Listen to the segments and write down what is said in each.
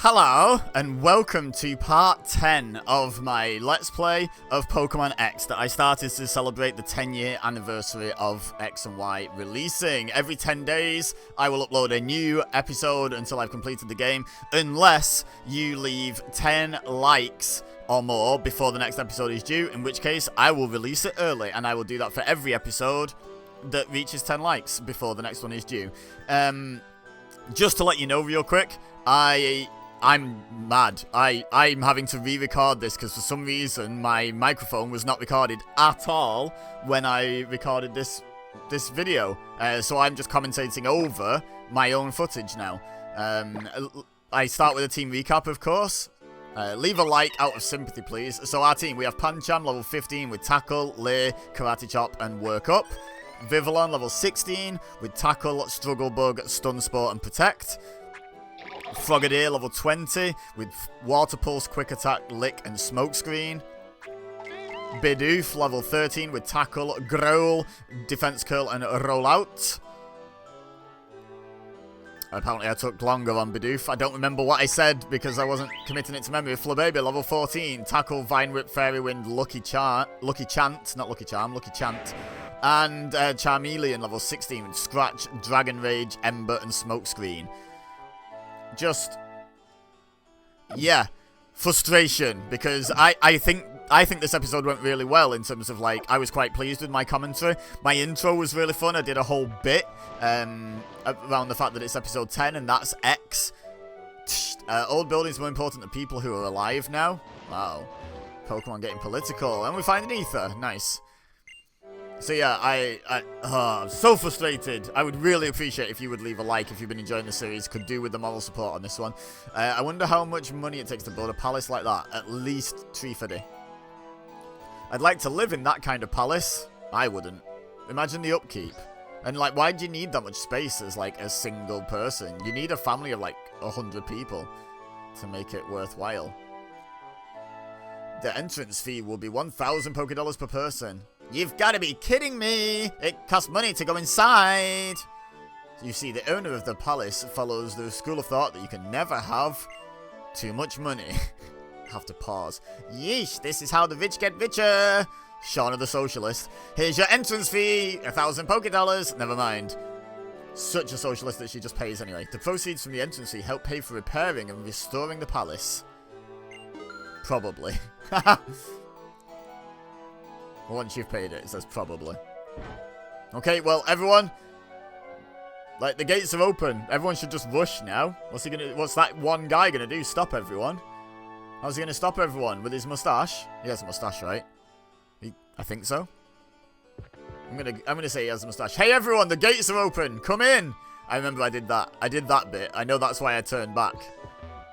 Hello, and welcome to part 10 of my Let's Play of Pokémon X that I started to celebrate the 10-year anniversary of X and Y releasing. Every 10 days, I will upload a new episode until I've completed the game, unless you leave 10 likes or more before the next episode is due, in which case I will release it early, and I will do that for every episode that reaches 10 likes before the next one is due. Just to let you know real quick, I'm mad. I'm having to re-record this because for some reason my microphone was not recorded at all when I recorded this video. So I'm just commentating over my own footage now. I start with a team recap, of course. Leave a like out of sympathy, please. So our team, we have Pancham, level 15 with Tackle, Lay, Karate Chop, and Work Up. Vivillon, level 16 with Tackle, Struggle Bug, Stun Sport, and Protect. Frogadier, level 20, with Water Pulse, Quick Attack, Lick, and Smokescreen. Bidoof, level 13, with Tackle, Growl, Defense Curl, and Roll Out. Apparently I took longer on Bidoof. I don't remember what I said because I wasn't committing it to memory. Flabébé, level 14, Tackle, Vine Whip, Fairy Wind, Lucky Chant, not Lucky Charm, Lucky Chant. And Charmeleon, level 16, with Scratch, Dragon Rage, Ember, and Smokescreen. Just, yeah, frustration, because I think this episode went really well in terms of, like, I was quite pleased with my commentary. My intro was really fun. I did a whole bit around the fact that it's episode 10 and that's X. Old buildings more important than people who are alive now. Wow. Pokemon getting political. And we find an ether. Nice. So yeah, I'm so frustrated. I would really appreciate if you would leave a like if you've been enjoying the series. Could do with the moral support on this one. I wonder how much money it takes to build a palace like that. At least 350. I'd like to live in that kind of palace. I wouldn't. Imagine the upkeep. And like, why do you need that much space as like a single person? You need a family of like 100 people to make it worthwhile. The entrance fee will be 1,000 Pokédollars per person. You've got to be kidding me! It costs money to go inside! You see, the owner of the palace follows the school of thought that you can never have too much money. Have to pause. Yeesh, this is how the rich get richer! Shauna the Socialist. Here's your entrance fee! 1,000 Pokédollars! Never mind. Such a socialist that she just pays anyway. The proceeds from the entrance fee help pay for repairing and restoring the palace. Probably. Once you've paid it, it says probably. Okay, well, everyone, like, the gates are open. Everyone should just rush now. What's that one guy gonna do? Stop everyone? How's he gonna stop everyone? With his mustache? He has a mustache, right? I think so. I'm gonna say he has a mustache. Hey everyone, the gates are open. Come in. I remember I did that. I did that bit. I know that's why I turned back.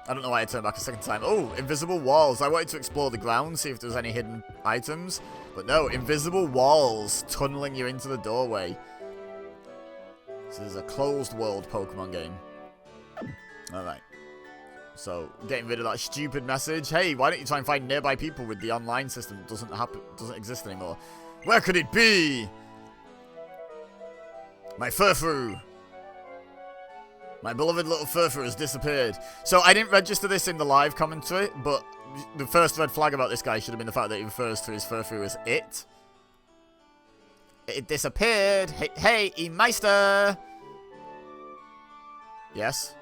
I don't know why I turned back a second time. Oh, invisible walls. I wanted to explore the ground, see if there's any hidden items. But no, invisible walls tunneling you into the doorway. This is a closed world Pokemon game. Alright. So, getting rid of that stupid message. Hey, why don't you try and find nearby people with the online system that doesn't exist anymore? Where could it be? My Furfrou. My beloved little Furfrou has disappeared. So I didn't register this in the live commentary, but the first red flag about this guy should have been the fact that he refers to his Furfrou as it. It disappeared. Hey, E-Meister. Yes.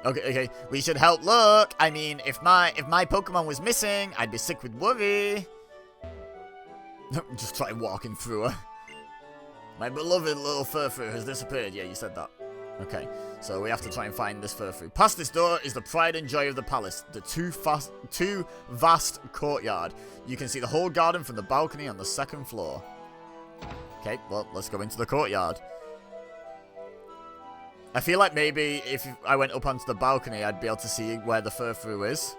Okay. We should help look. I mean, if my Pokemon was missing, I'd be sick with worry. Just try walking through her. My beloved little Furfrou has disappeared. Yeah, you said that. Okay, so we have to try and find this Furfrou. Past this door is the pride and joy of the palace, the too vast courtyard. You can see the whole garden from the balcony on the second floor. Okay, well, let's go into the courtyard. I feel like maybe if I went up onto the balcony, I'd be able to see where the Furfrou is.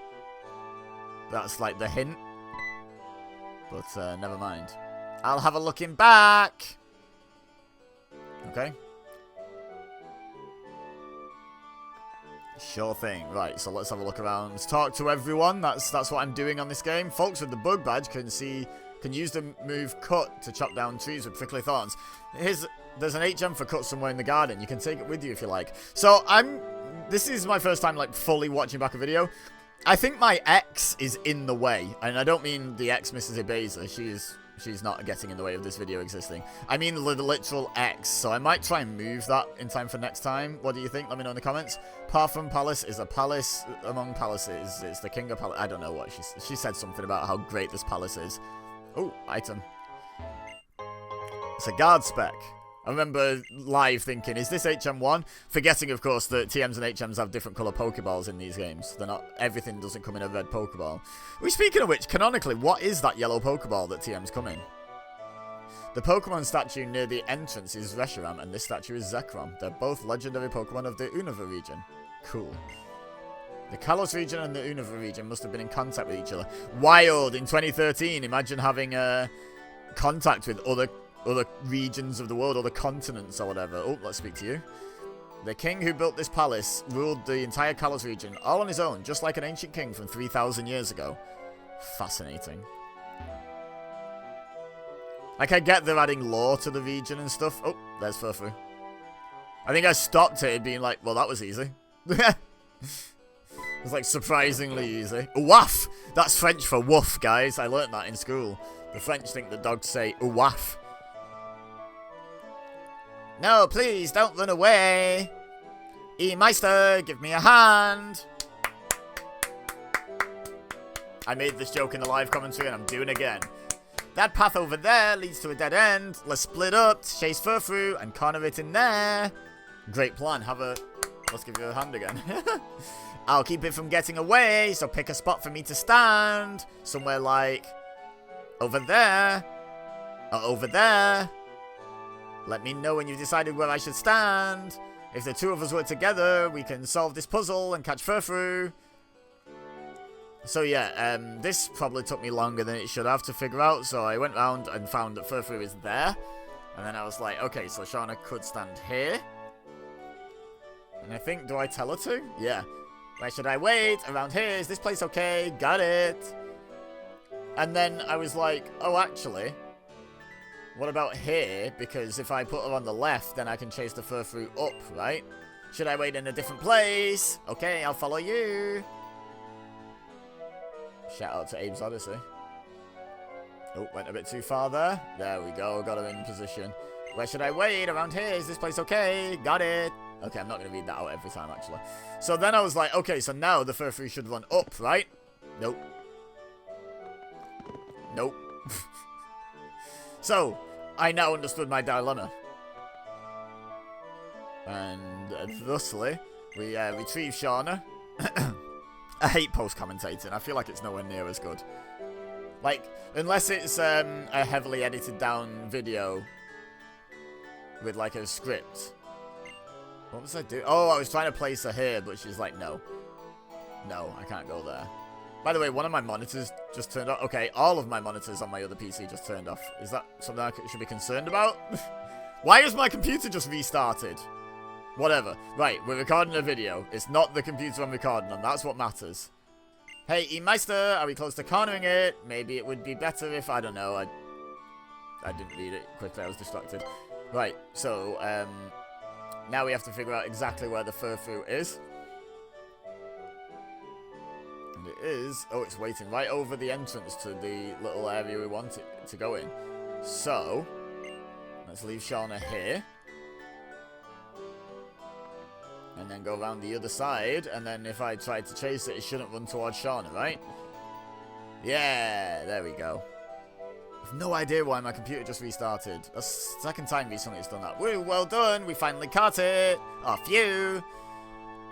That's like the hint. But never mind. I'll have a look in back. Okay. Sure thing. Right, so let's have a look around. Let's talk to everyone. That's what I'm doing on this game. Folks with the bug badge can use the move cut to chop down trees with prickly thorns. There's an HM for cut somewhere in the garden. You can take it with you if you like. So this is my first time, like, fully watching back a video. I think my X is in the way. And I don't mean the X Mrs. EBEZA. She's not getting in the way of this video existing. I mean the literal X. So I might try and move that in time for next time. What do you think? Let me know in the comments. Parfum Palace is a palace among palaces. It's the king of palace. I don't know what she said something about how great this palace is. Oh, item. It's a guard spec. I remember live thinking, is this HM1? Forgetting, of course, that TMs and HMs have different colour Pokeballs in these games. They're not, everything doesn't come in a red Pokeball. Speaking of which, canonically, what is that yellow Pokeball that TMs come in? The Pokemon statue near the entrance is Reshiram, and this statue is Zekrom. They're both legendary Pokemon of the Unova region. Cool. The Kalos region and the Unova region must have been in contact with each other. Wild! In 2013, imagine having contact with other regions of the world, other continents or whatever. Oh, let's speak to you. The king who built this palace ruled the entire Kalos region, all on his own, just like an ancient king from 3,000 years ago. Fascinating. Like, I get they're adding lore to the region and stuff. Oh, there's Furfru. I think I stopped it being like, well, that was easy. It was, like, surprisingly easy. Waff! That's French for woof, guys. I learnt that in school. The French think that dogs say waff. No, please, don't run away. E-Meister, give me a hand. I made this joke in the live commentary and I'm doing it again. That path over there leads to a dead end. Let's split up, chase Furfru, and corner it in there. Great plan. Let's give you a hand again. I'll keep it from getting away, so pick a spot for me to stand. Somewhere like over there. Or over there. Let me know when you've decided where I should stand. If the two of us work together, we can solve this puzzle and catch Furfru. So yeah, this probably took me longer than it should have to figure out. So I went round and found that Furfru is there. And then I was like, okay, so Shauna could stand here. And I think, do I tell her to? Yeah. Where should I wait? Around here. Is this place okay? Got it. And then I was like, oh, actually, what about here? Because if I put her on the left, then I can chase the Furfru up, right? Should I wait in a different place? Okay, I'll follow you. Shout out to Abe's Odyssey. Oh, went a bit too far there. There we go, got her in position. Where should I wait? Around here. Is this place okay? Got it. Okay, I'm not going to read that out every time, actually. So then I was like, okay, so now the Furfru should run up, right? Nope. Nope. So, I now understood my dilemma. And thusly, we retrieve Shauna. I hate post-commentating. I feel like it's nowhere near as good. Like, unless it's a heavily edited down video with like a script. What was I doing? Oh, I was trying to place her here, but she's like, no. No, I can't go there. By the way, one of my monitors just turned off. Okay, all of my monitors on my other PC just turned off. Is that something I should be concerned about? Why is my computer just restarted? Whatever. Right, we're recording a video. It's not the computer I'm recording on. That's what matters. Hey, E-Meister, are we close to cornering it? Maybe it would be better if... I don't know. I didn't read it quickly. I was distracted. Right, so, now we have to figure out exactly where the Furfru is. And it is... Oh, it's waiting right over the entrance to the little area we want it to go in. So, let's leave Shauna here. And then go around the other side, and then if I try to chase it, it shouldn't run towards Shauna, right? Yeah, there we go. I've no idea why my computer just restarted. That's the second time recently it's done that. Woo, well done, we finally caught it! Oh, phew!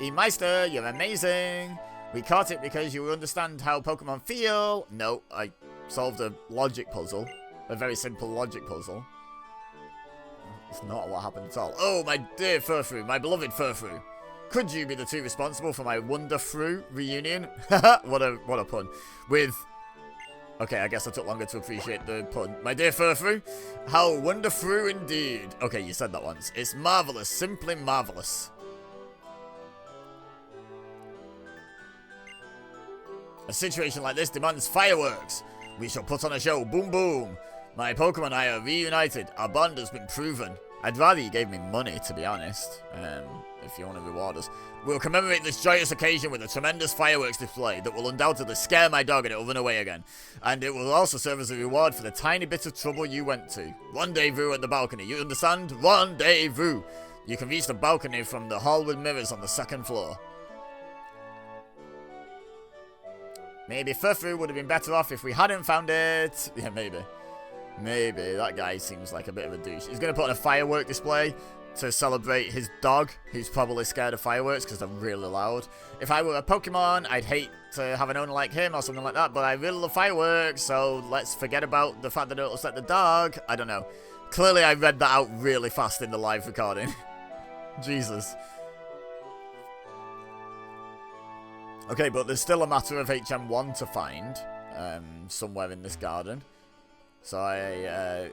E-Meister, you're amazing! We caught it because you understand how Pokemon feel! No, I solved a logic puzzle. A very simple logic puzzle. It's not what happened at all. Oh, my dear Furfru, my beloved Furfru. Could you be the two responsible for my Wonderfru reunion? what a pun. With... Okay, I guess I took longer to appreciate the pun. My dear Furfru, how Wonderfru indeed. Okay, you said that once. It's marvelous, simply marvelous. A situation like this demands fireworks. We shall put on a show. Boom, boom. My Pokemon and I are reunited. Our bond has been proven. I'd rather you gave me money, to be honest, if you want to reward us. We'll commemorate this joyous occasion with a tremendous fireworks display that will undoubtedly scare my dog and it will run away again. And it will also serve as a reward for the tiny bit of trouble you went to. Rendezvous at the balcony, you understand? Rendezvous! You can reach the balcony from the hall with mirrors on the 2nd floor. Maybe Furfru would have been better off if we hadn't found it. Yeah, maybe. Maybe. That guy seems like a bit of a douche. He's going to put on a firework display to celebrate his dog, who's probably scared of fireworks because they're really loud. If I were a Pokemon, I'd hate to have an owner like him or something like that, but I really love fireworks, so let's forget about the fact that it'll upset the dog. I don't know. Clearly, I read that out really fast in the live recording. Jesus. Okay, but there's still a matter of HM1 to find somewhere in this garden. So I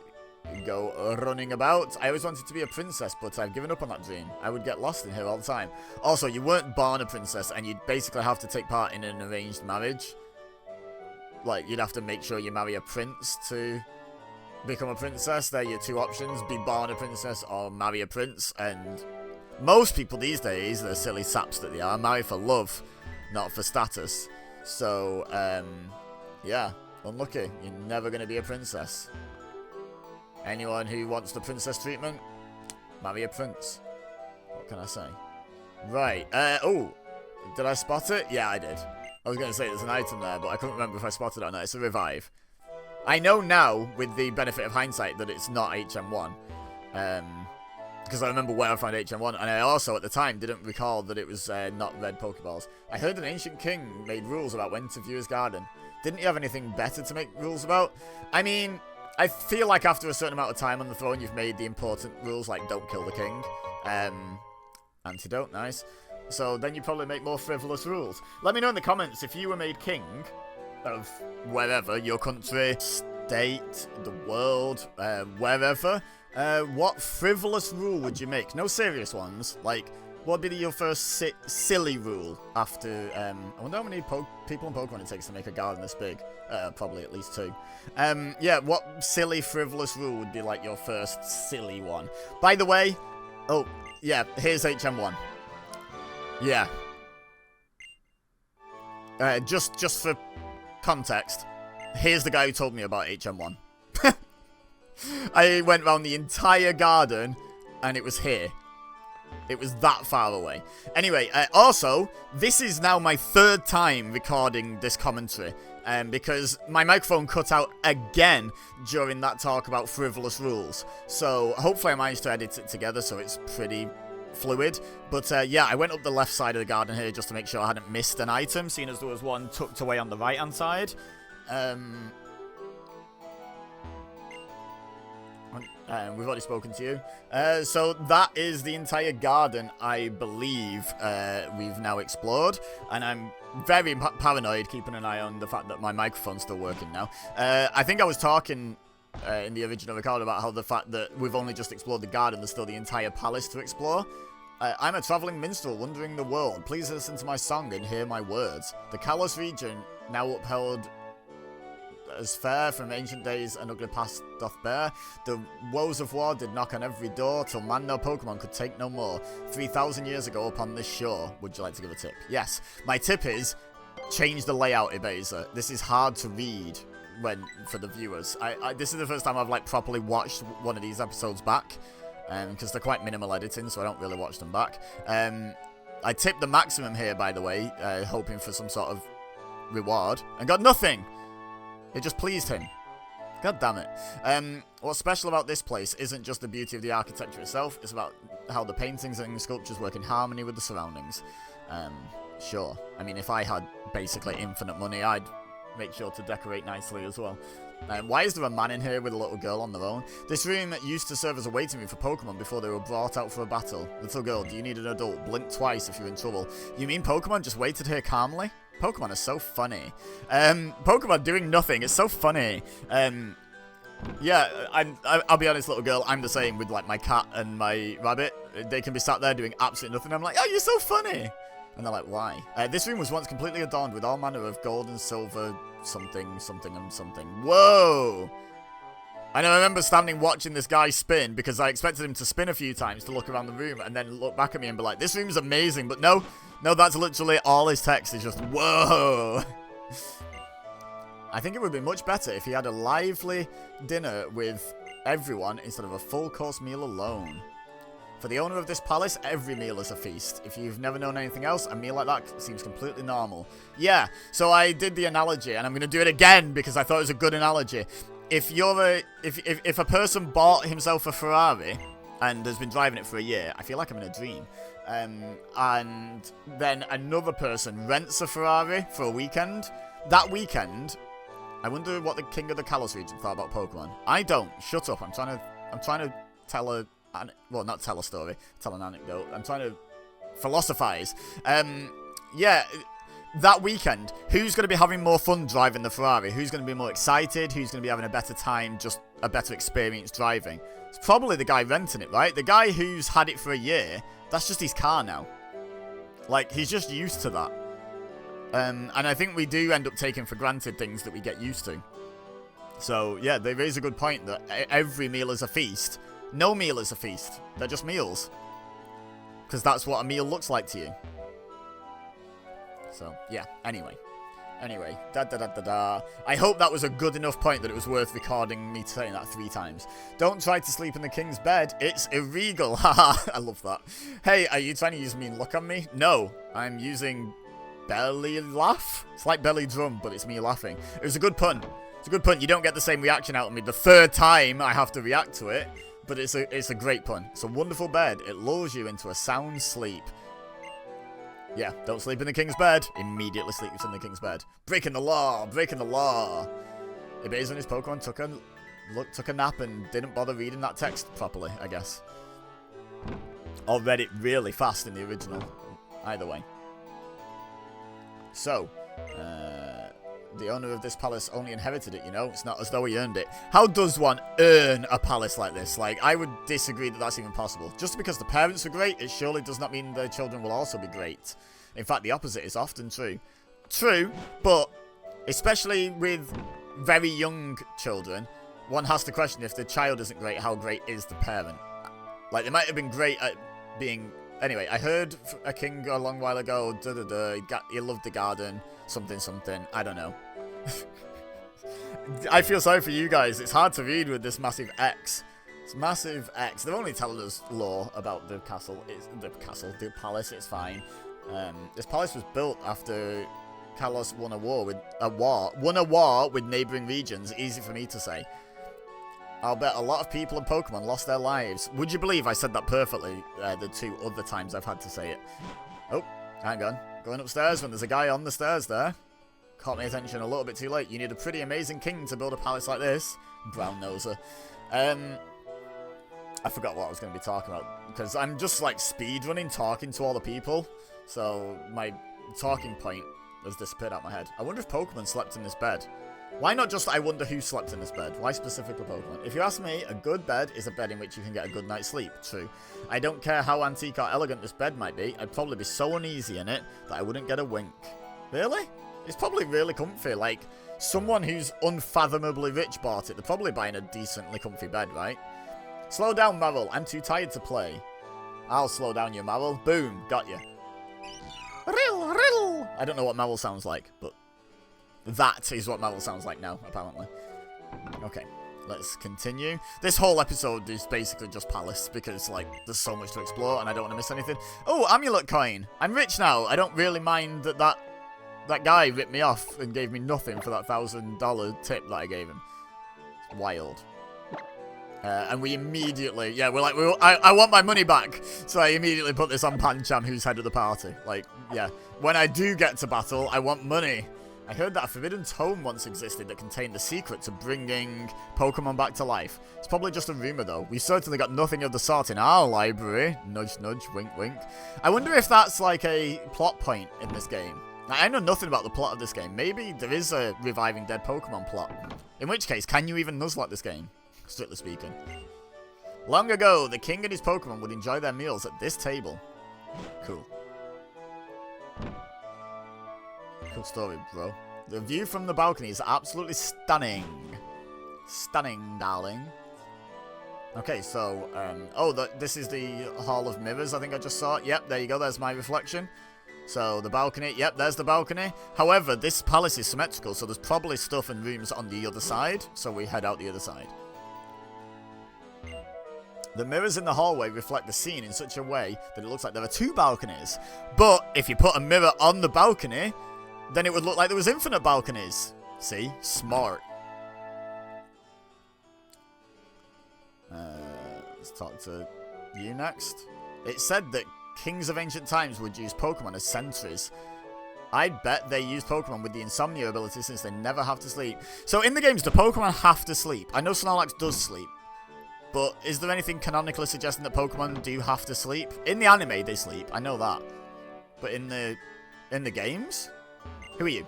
go running about. I always wanted to be a princess, but I've given up on that dream. I would get lost in here all the time. Also, you weren't born a princess, and you'd basically have to take part in an arranged marriage. Like, you'd have to make sure you marry a prince to become a princess. They're your two options, be born a princess or marry a prince. And most people these days, the silly saps that they are, marry for love, not for status. So, yeah, unlucky. You're never going to be a princess. Anyone who wants the princess treatment, marry a prince. What can I say? Right, oh, did I spot it? Yeah, I did. I was going to say there's an item there, but I couldn't remember if I spotted it or not. It's a revive. I know now, with the benefit of hindsight, that it's not HM1. Because I remember where I found HM1, and I also, at the time, didn't recall that it was not red Pokeballs. I heard an ancient king made rules about when to view his garden. Didn't he have anything better to make rules about? I mean, I feel like after a certain amount of time on the throne, you've made the important rules, like don't kill the king. Antidote, nice. So then you probably make more frivolous rules. Let me know in the comments if you were made king of wherever, your country, state, the world, wherever. What frivolous rule would you make? No serious ones. Like, what would be your first silly rule after... I wonder how many people in Pokemon it takes to make a garden this big. Probably at least 2. Yeah, what silly, frivolous rule would be like your first silly one? By the way... Oh, yeah, here's HM1. Yeah. Just for context, here's the guy who told me about HM1. I went around the entire garden, and it was here. It was that far away. Anyway, also, this is now my 3rd time recording this commentary, because my microphone cut out again during that talk about frivolous rules. So, hopefully I managed to edit it together so it's pretty fluid. But, yeah, I went up the left side of the garden here just to make sure I hadn't missed an item, seeing as there was one tucked away on the right-hand side. We've already spoken to you. So that is the entire garden, I believe, we've now explored. And I'm very paranoid, keeping an eye on the fact that my microphone's still working now. I think I was talking in the original record about how the fact that we've only just explored the garden, there's still the entire palace to explore. I'm a travelling minstrel wandering the world. Please listen to my song and hear my words. The Kalos region, now upheld as fair from ancient days, an ugly past doth bear. The woes of war did knock on every door, till man nor Pokemon could take no more. 3,000 years ago upon this shore. Would you like to give a tip? Yes. My tip is, change the layout, EBEZA. This is hard to read for the viewers. This is the first time I've like properly watched one of these episodes back, because they're quite minimal editing, so I don't really watch them back. I tipped the maximum here, by the way, hoping for some sort of reward, and got nothing. It just pleased him. God damn it. What's special about this place isn't just the beauty of the architecture itself, it's about how the paintings and sculptures work in harmony with the surroundings. Sure. I mean, if I had basically infinite money, I'd make sure to decorate nicely as well. Why is there a man in here with a little girl on their own? This room used to serve as a waiting room for Pokemon before they were brought out for a battle. Little girl, do you need an adult? Blink twice if you're in trouble. You mean Pokemon just waited here calmly? Pokemon are so funny. Pokemon doing nothing. It's so funny. Yeah, I'll be honest, little girl. I'm the same with like my cat and my rabbit. They can be sat there doing absolutely nothing. I'm like, oh, you're so funny. And they're like, why? This room was once completely adorned with all manner of gold and silver, something, something, and something. Whoa! And I remember standing watching this guy spin because I expected him to spin a few times to look around the room and then look back at me and be like, this room's amazing. But no, that's literally all his text is just, whoa. I think it would be much better if he had a lively dinner with everyone instead of a full course meal alone. For the owner of this palace, every meal is a feast. If you've never known anything else, a meal like that seems completely normal. Yeah, so I did the analogy, and I'm going to do it again because I thought it was a good analogy. If a person bought himself a Ferrari and has been driving it for a year, I feel like I'm in a dream. And then another person rents a Ferrari for a weekend. That weekend, I wonder what the King of the Kalos region thought about Pokemon. I don't. Shut up. I'm trying to tell a, well, not tell a story, tell an anecdote. I'm trying to philosophize. Yeah. That weekend, who's going to be having more fun driving the Ferrari? Who's going to be more excited? Who's going to be having a better time, just a better experience driving? It's probably the guy renting it, right? The guy who's had it for a year, that's just his car now. Like, he's just used to that. And I think we do end up taking for granted things that we get used to. So, yeah, they raise a good point that every meal is a feast. No meal is a feast. They're just meals. Because that's what a meal looks like to you. So, yeah, anyway, I hope that was a good enough point that it was worth recording me saying that 3 times. Don't try to sleep in the king's bed, it's illegal, haha, I love that. Hey, are you trying to use mean look on me? No, I'm using belly laugh. It's like belly drum, but it's me laughing. It was a good pun. It's a good pun, you don't get the same reaction out of me the 3rd time I have to react to it, but it's a great pun. It's a wonderful bed, it lulls you into a sound sleep. Yeah, don't sleep in the king's bed. Immediately sleep in the king's bed. Breaking the law, breaking the law. EBEZA and his Pokemon took a nap and didn't bother reading that text properly, I guess. Or read it really fast in the original. Either way. So, the owner of this palace only inherited it, you know? It's not as though he earned it. How does one earn a palace like this? Like, I would disagree that that's even possible. Just because the parents are great, it surely does not mean their children will also be great. In fact, the opposite is often true. True, but especially with very young children, one has to question if the child isn't great, how great is the parent? Like, they might have been great at being... Anyway, I heard a king a long while ago, he loved the garden, something, I don't know. I feel sorry for you guys, it's hard to read with this massive X. It's massive X. They're only telling us lore about the castle, the palace, it's fine. This palace was built after Kalos won a war with neighbouring regions, easy for me to say. I'll bet a lot of people in Pokemon lost their lives. Would you believe I said that perfectly the 2 other times I've had to say it? Oh, hang on. Going upstairs when there's a guy on the stairs there. Caught my attention a little bit too late. You need a pretty amazing king to build a palace like this. Brown noser. I forgot what I was going to be talking about. Because I'm just like speedrunning talking to all the people. So my talking point has disappeared out of my head. I wonder if Pokemon slept in this bed. Why not just I wonder who slept in this bed? Why specifically Pokemon? If you ask me, a good bed is a bed in which you can get a good night's sleep. True. I don't care how antique or elegant this bed might be, I'd probably be so uneasy in it that I wouldn't get a wink. Really? It's probably really comfy. Like, someone who's unfathomably rich bought it. They're probably buying a decently comfy bed, right? Slow down, Marvel. I'm too tired to play. I'll slow down you, Marvel. Boom. Got you. Rill, rill. I don't know what Marvel sounds like, but... that is what Marvel sounds like now, apparently. Okay, let's continue. This whole episode is basically just Palace, because, like, there's so much to explore, and I don't want to miss anything. Oh, amulet coin! I'm rich now! I don't really mind that guy ripped me off and gave me nothing for that $1,000 tip that I gave him. It's wild. And we immediately, yeah, we're like, I want my money back. So I immediately put this on Pancham, who's head of the party. Like, yeah, when I do get to battle, I want money. I heard that a forbidden tome once existed that contained the secret to bringing Pokemon back to life. It's probably just a rumor, though. We certainly got nothing of the sort in our library. Nudge, nudge, wink, wink. I wonder if that's like a plot point in this game. Now, I know nothing about the plot of this game. Maybe there is a reviving dead Pokemon plot. In which case, can you even nuzlocke this game? Strictly speaking. Long ago, the king and his Pokemon would enjoy their meals at this table. Cool. Cool story, bro. The view from the balcony is absolutely stunning. Stunning, darling. Okay, so, this is the Hall of Mirrors, I think I just saw. Yep, there you go, there's my reflection. So, the balcony, yep, there's the balcony. However, this palace is symmetrical, so there's probably stuff and rooms on the other side. So we head out the other side. The mirrors in the hallway reflect the scene in such a way that it looks like there are 2 balconies. But if you put a mirror on the balcony, then it would look like there was infinite balconies. See? Smart. Let's talk to you next. It said that kings of ancient times would use Pokemon as sentries. I'd bet they use Pokemon with the insomnia ability since they never have to sleep. So in the games, do Pokemon have to sleep? I know Snorlax does sleep. But is there anything canonically suggesting that Pokemon do have to sleep? In the anime, they sleep. I know that. But in the games? Who are you?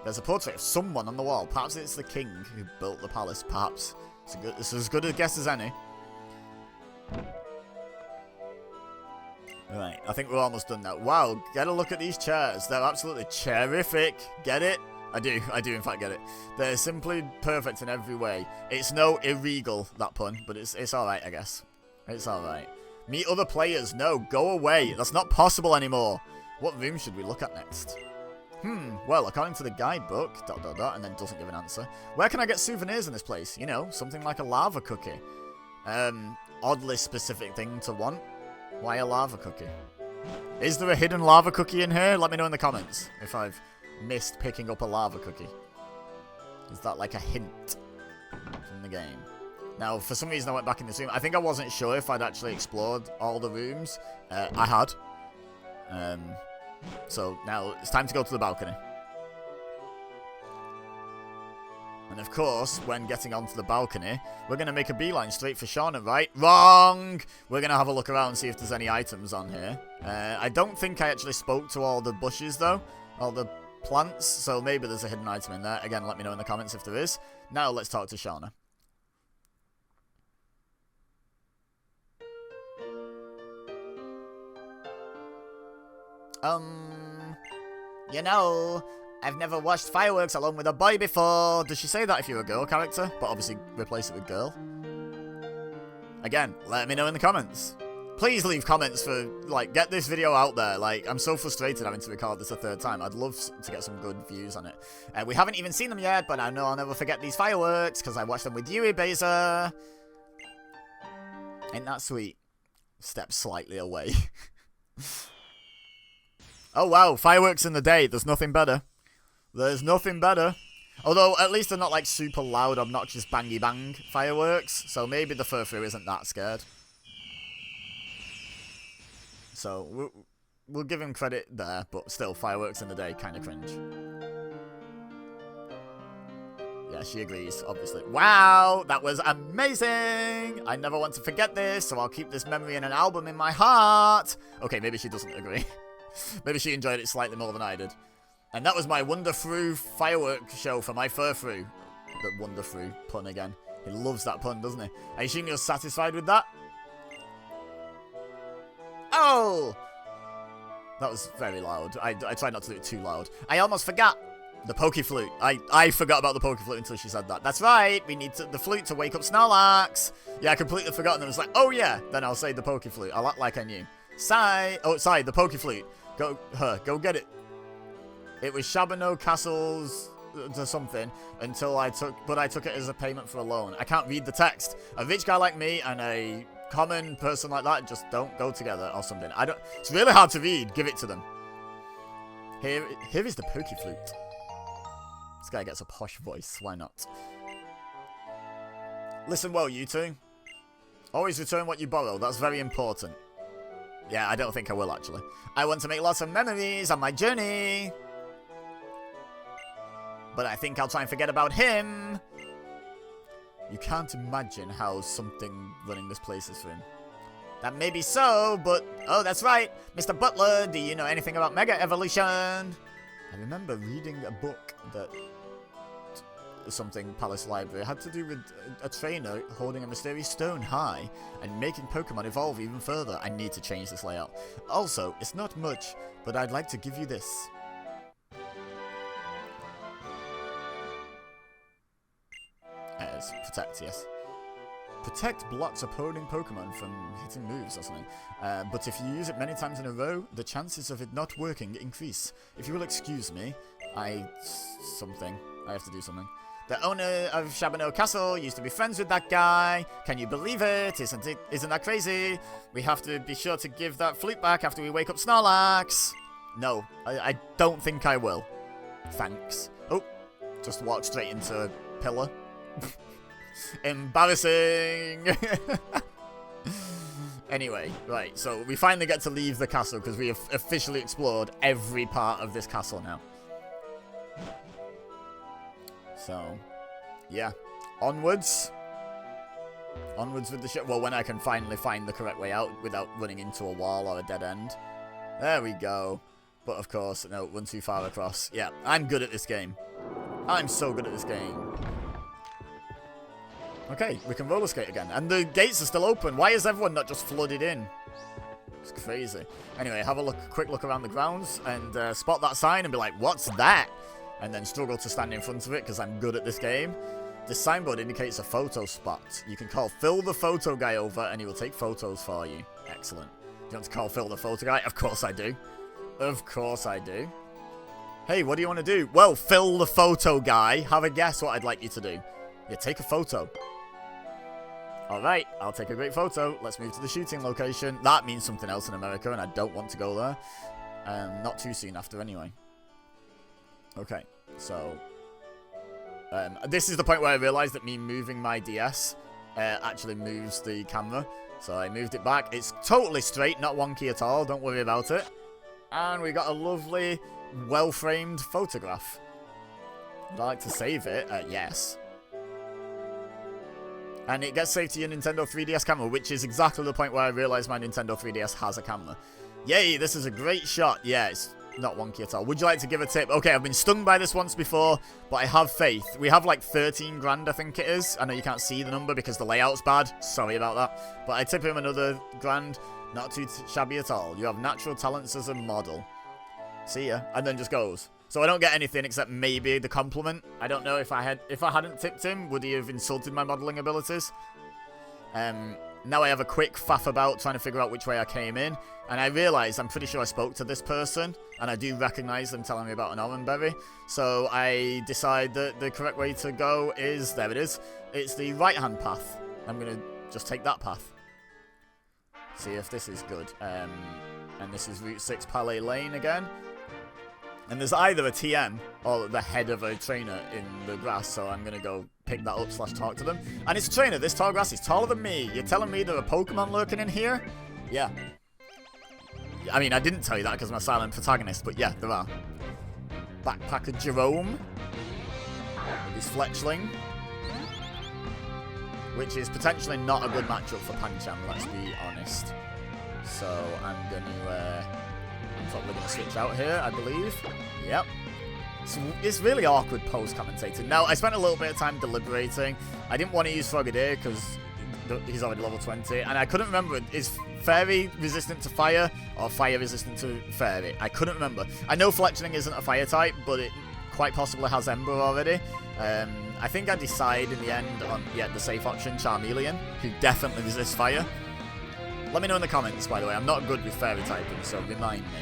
There's a portrait of someone on the wall. Perhaps it's the king who built the palace. Perhaps. It's as good a guess as any. Right, I think we're almost done now. Wow, get a look at these chairs. They're absolutely chairific. Get it? I do in fact get it. They're simply perfect in every way. It's no illegal, that pun, but it's alright, I guess. It's alright. Meet other players. No, go away. That's not possible anymore. What room should we look at next? Well, according to the guidebook, ... and then doesn't give an answer. Where can I get souvenirs in this place? You know, something like a lava cookie. Oddly specific thing to want. Why a lava cookie? Is there a hidden lava cookie in here? Let me know in the comments if I've missed picking up a lava cookie. Is that like a hint from the game? Now, for some reason I went back in this room. I think I wasn't sure if I'd actually explored all the rooms. I had. So now it's time to go to the balcony. And of course, when getting onto the balcony, we're going to make a beeline straight for Shauna, right? Wrong! We're going to have a look around and see if there's any items on here. I don't think I actually spoke to all the bushes, though. All the plants. So maybe there's a hidden item in there. Again, let me know in the comments if there is. Now let's talk to Shauna. You know, I've never watched fireworks along with a boy before. Does she say that if you're a girl character? But obviously replace it with girl. Again, let me know in the comments. Please leave comments for, like, get this video out there. Like, I'm so frustrated having to record this a 3rd time. I'd love to get some good views on it. We haven't even seen them yet, but I know I'll never forget these fireworks because I watched them with you, EBEZA. Ain't that sweet? Step slightly away. Oh wow, fireworks in the day. There's nothing better. There's nothing better. Although, at least they're not like super loud, obnoxious bangy bang fireworks. So maybe the furfrou isn't that scared. So, we'll give him credit there, but still, fireworks in the day, kind of cringe. Yeah, she agrees, obviously. Wow, that was amazing! I never want to forget this, so I'll keep this memory in an album in my heart. Okay, maybe she doesn't agree. Maybe she enjoyed it slightly more than I did. And that was my Wonderfrou firework show for my furfrou. The Wonderfrou pun again. He loves that pun, doesn't he? I assume you're satisfied with that? Oh! That was very loud. I tried not to do it too loud. I almost forgot. The Pokeflute. I forgot about the Pokeflute until she said that. That's right. We need the flute to wake up Snorlax. Yeah, I completely forgot. And I was like, oh yeah. Then I'll say the Pokeflute. I like I knew. Oh, sorry, the Pokeflute. Go get it. It was Shabano Castle's to something until I took it as a payment for a loan. I can't read the text. A rich guy like me and a common person like that just don't go together or something. It's really hard to read. Give it to them. Here is the Pokeflute. This guy gets a posh voice. Why not? Listen well, you two. Always return what you borrow. That's very important. Yeah, I don't think I will, actually. I want to make lots of memories on my journey. But I think I'll try and forget about him. You can't imagine how something running this place is for him. That may be so, but... Oh, that's right. Mr. Butler, do you know anything about Mega Evolution? I remember reading a book that... something Palace Library had to do with a trainer holding a mysterious stone high and making Pokemon evolve even further. I need to change this layout. Also, it's not much, but I'd like to give you this. is. Protect, yes. Protect blocks opposing Pokemon from hitting moves or something. But if you use it many times in a row, the chances of it not working increase. If you will excuse me, I have to do something. The owner of Shabano Castle used to be friends with that guy. Can you believe it? Isn't that crazy? We have to be sure to give that flute back after we wake up Snorlax. No, I don't think I will. Thanks. Oh, just walked straight into a pillar. Embarrassing. Anyway, right, so we finally get to leave the castle because we have officially explored every part of this castle now. So, yeah. Onwards. Onwards with the ship. Well, when I can finally find the correct way out without running into a wall or a dead end. There we go. But of course, no, run too far across. Yeah, I'm good at this game. I'm so good at this game. Okay, we can roller skate again. And the gates are still open. Why is everyone not just flooded in? It's crazy. Anyway, have a quick look around the grounds and spot that sign and be like, what's that? And then struggle to stand in front of it because I'm good at this game. This signboard indicates a photo spot. You can call Phil the photo guy over and he will take photos for you. Excellent. Do you want to call Phil the photo guy? Of course I do. Of course I do. Hey, what do you want to do? Well, Phil the photo guy, have a guess what I'd like you to do. Yeah, take a photo. Alright, I'll take a great photo. Let's move to the shooting location. That means something else in America and I don't want to go there. Not too soon after anyway. Okay, so this is the point where I realized that me moving my DS actually moves the camera. So I moved it back. It's totally straight, not wonky at all. Don't worry about it. And we got a lovely, well-framed photograph. Would I like to save it? Yes. And it gets saved to your Nintendo 3DS camera, which is exactly the point where I realized my Nintendo 3DS has a camera. Yay, this is a great shot. Yeah, it's not wonky at all. Would you like to give a tip? Okay, I've been stung by this once before, but I have faith. We have like 13 grand, I think it is. I know you can't see the number because the layout's bad. Sorry about that. But I tip him another grand. Not too shabby at all. You have natural talents as a model. See ya. And then just goes. So I don't get anything except maybe the compliment. I don't know if I hadn't tipped him, would he have insulted my modelling abilities? Now I have a quick faff about trying to figure out which way I came in. And I realise I'm pretty sure I spoke to this person. And I do recognise them telling me about an oranberry. So I decide that the correct way to go is... There it is. It's the right-hand path. I'm going to just take that path. See if this is good. And this is Route 6 Palais Lane again. And there's either a TM or the head of a trainer in the grass, so I'm going to go pick that up / talk to them. And it's a trainer. This tall grass is taller than me. You're telling me there are Pokemon lurking in here? Yeah. I mean, I didn't tell you that because I'm a silent protagonist, but yeah, there are. Backpacker Jerome. With his Fletchling. Which is potentially not a good matchup for Pancham, let's be honest. So I'm going to... I'm probably going to switch out here, I believe. Yep. So it's really awkward post-commentating. Now, I spent a little bit of time deliberating. I didn't want to use Frogadier because he's already level 20. And I couldn't remember, is Fairy resistant to fire or fire resistant to Fairy? I couldn't remember. I know Fletchling isn't a fire type, but it quite possibly has Ember already. I think I decide in the end on, yeah, the safe option, Charmeleon, who definitely resists fire. Let me know in the comments, by the way. I'm not good with fairy typing, so remind me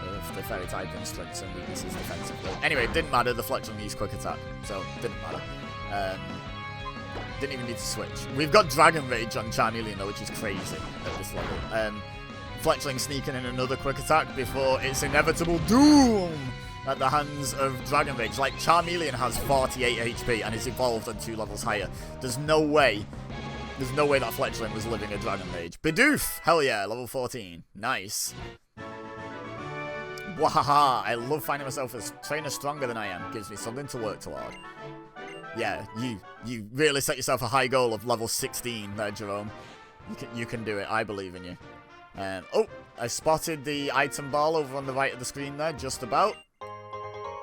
of the fairy typing strengths and weaknesses defensively. Anyway, it didn't matter. The Fletchling used quick attack, so it didn't matter. Didn't even need to switch. We've got Dragon Rage on Charmeleon, though, which is crazy at this level. Fletchling sneaking in another quick attack before its inevitable doom at the hands of Dragon Rage. Like, Charmeleon has 48 HP and is evolved on 2 levels higher. There's no way that Fletchling was living a Dragon Rage. Bidoof! Hell yeah, level 14. Nice. Wahaha, I love finding myself as trainer stronger than I am. Gives me something to work toward. Yeah, you really set yourself a high goal of level 16 there, Jerome. You can do it. I believe in you. Oh, I spotted the item ball over on the right of the screen there, just about.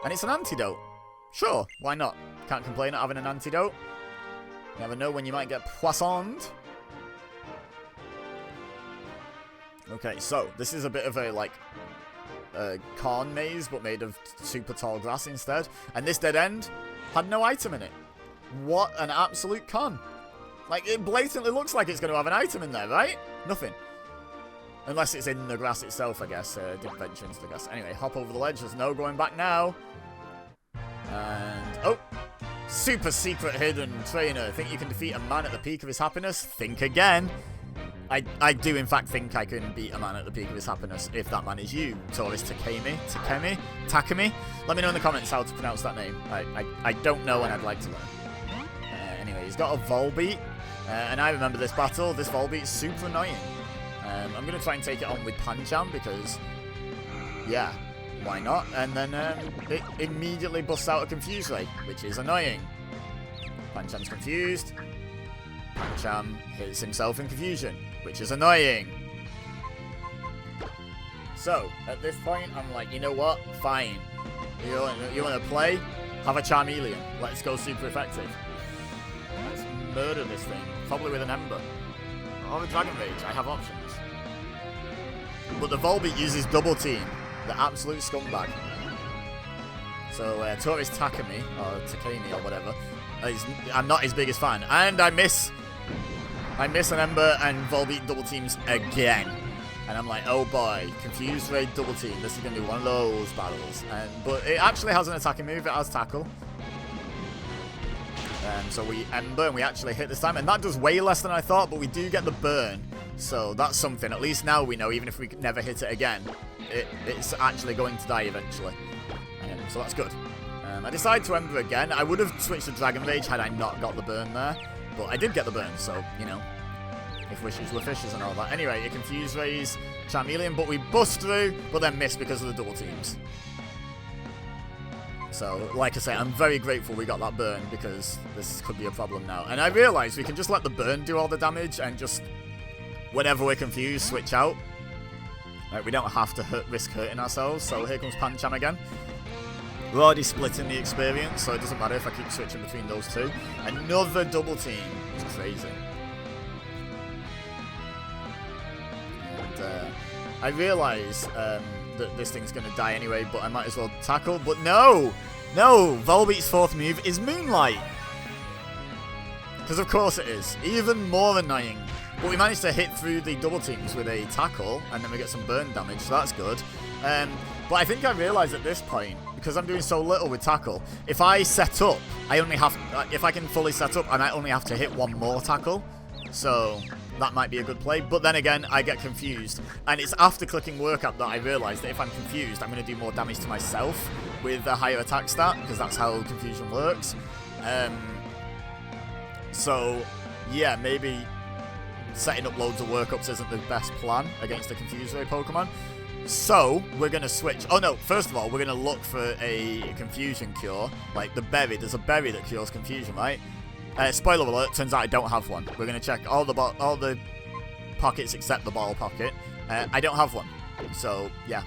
And it's an antidote. Sure, why not? Can't complain at having an antidote. Never know when you might get poissoned. Okay, so this is a bit of a, like, corn maze, but made of super tall grass instead. And this dead end had no item in it. What an absolute con. Like, it blatantly looks like it's going to have an item in there, right? Nothing. Unless it's in the grass itself, I guess. Didn't venture into the grass. Anyway, hop over the ledge. There's no going back now. And, oh. Super secret hidden trainer. Think you can defeat a man at the peak of his happiness? Think again. I do, in fact, think I can beat a man at the peak of his happiness if that man is you. Taurus Takemi? Let me know in the comments how to pronounce that name. I don't know and I'd like to learn. Anyway, he's got a Volbeat. And I remember this battle. This Volbeat is super annoying. I'm going to try and take it on with Pancham because, yeah, why not? And then it immediately busts out a Confuse Ray, which is annoying. Pancham's confused. Pancham hits himself in confusion, which is annoying. So, at this point, I'm like, you know what? Fine. You want to play? Have a Charmeleon. Let's go super effective. Let's murder this thing. Probably with an Ember. Or a Dragon Rage. I have options. But the Volbeat uses Double Team. The absolute scumbag. So, Taurus Takemi, or Takemi, or whatever. I'm not his biggest fan. And I miss an Ember, and Volbeat double teams again. And I'm like, oh boy, Confused Ray double team. This is going to be one of those battles. But it actually has an attacking move. It has Tackle. So we Ember, and we actually hit this time. And that does way less than I thought, but we do get the burn. So that's something. At least now we know, even if we never hit it again, it's actually going to die eventually. So that's good. I decided to Ember again. I would have switched to Dragon Rage had I not got the burn there. But I did get the burn, so, you know, if wishes were fishes and all that. Anyway, it Confuse Rays Charmeleon, but we bust through, but then miss because of the double teams. So, like I say, I'm very grateful we got that burn because this could be a problem now. And I realised we can just let the burn do all the damage and just, whenever we're confused, switch out. Like, we don't have to risk hurting ourselves. So here comes Pancham again. We're already splitting the experience, so it doesn't matter if I keep switching between those two. Another double team. It's crazy. And I realise that this thing's going to die anyway, but I might as well tackle. But no! No! Volbeat's fourth move is Moonlight. Because of course it is. Even more annoying. But we managed to hit through the double teams with a tackle, and then we get some burn damage, so that's good. But I think I realised at this point, because I'm doing so little with tackle, if I set up, if I can fully set up, I might only have to hit one more tackle. So that might be a good play. But then again, I get confused. And it's after clicking workup that I realise that if I'm confused, I'm going to do more damage to myself with a higher attack stat, because that's how confusion works. So, yeah, maybe setting up loads of workups isn't the best plan against a Confuse Ray Pokemon. So, we're going to switch. Oh no, first of all, we're going to look for a confusion cure. Like the berry. There's a berry that cures confusion, right? Spoiler alert, turns out I don't have one. We're going to check all the pockets except the ball pocket. I don't have one. So, yeah.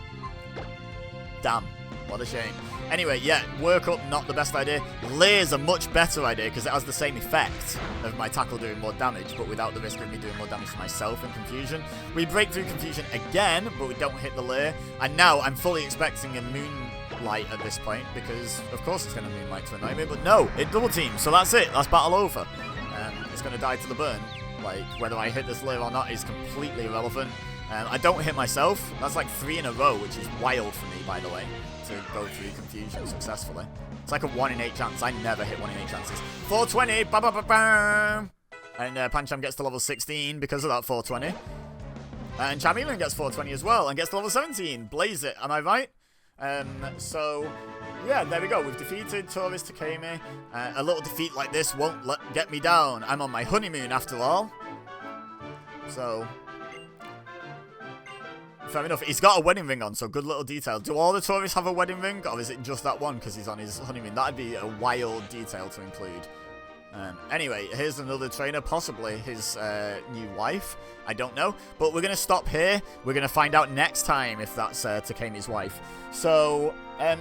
Damn. What a shame. Anyway, yeah, work up, not the best idea. Lair's a much better idea because it has the same effect of my tackle doing more damage, but without the risk of me doing more damage to myself in confusion. We break through confusion again, but we don't hit the Lair. And now I'm fully expecting a Moonlight at this point because, of course, it's going to Moonlight to annoy me. But no, it double teams, so that's it. That's battle over. It's going to die to the burn. Like, whether I hit this Lair or not is completely irrelevant. I don't hit myself. That's like 3 in a row, which is wild for me, by the way, to go through confusion successfully. It's like a 1 in 8 chance. I never hit 1 in 8 chances. 420. Ba ba ba ba. And Pancham gets to level 16 because of that 420. And Charmeleon gets 420 as well and gets to level 17. Blaze it. Am I right? So, yeah, there we go. We've defeated Taurus Takemi. A little defeat like this won't get me down. I'm on my honeymoon after all. So, fair enough. He's got a wedding ring on, so good little detail. Do all the tourists have a wedding ring, or is it just that one because he's on his honeymoon? That'd be a wild detail to include. Anyway, here's another trainer, possibly his new wife. I don't know. But we're going to stop here. We're going to find out next time if that's Takemi's wife. So,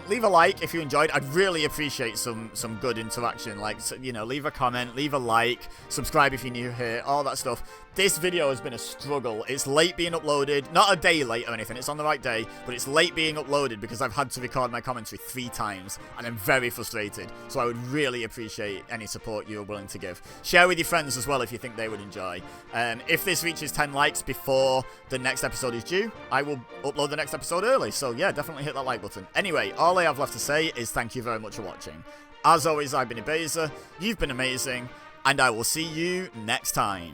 Leave a like if you enjoyed. I'd really appreciate some good interaction. Like, you know, leave a comment, leave a like, subscribe if you're new here, all that stuff. This video has been a struggle. It's late being uploaded. Not a day late or anything. It's on the right day. But it's late being uploaded because I've had to record my commentary 3 times. And I'm very frustrated. So I would really appreciate any support you're willing to give. Share with your friends as well if you think they would enjoy. If this reaches 10 likes before the next episode is due, I will upload the next episode early. So yeah, definitely hit that like button. Anyway, all I have left to say is thank you very much for watching. As always, I've been EBEZA. You've been amazing. And I will see you next time.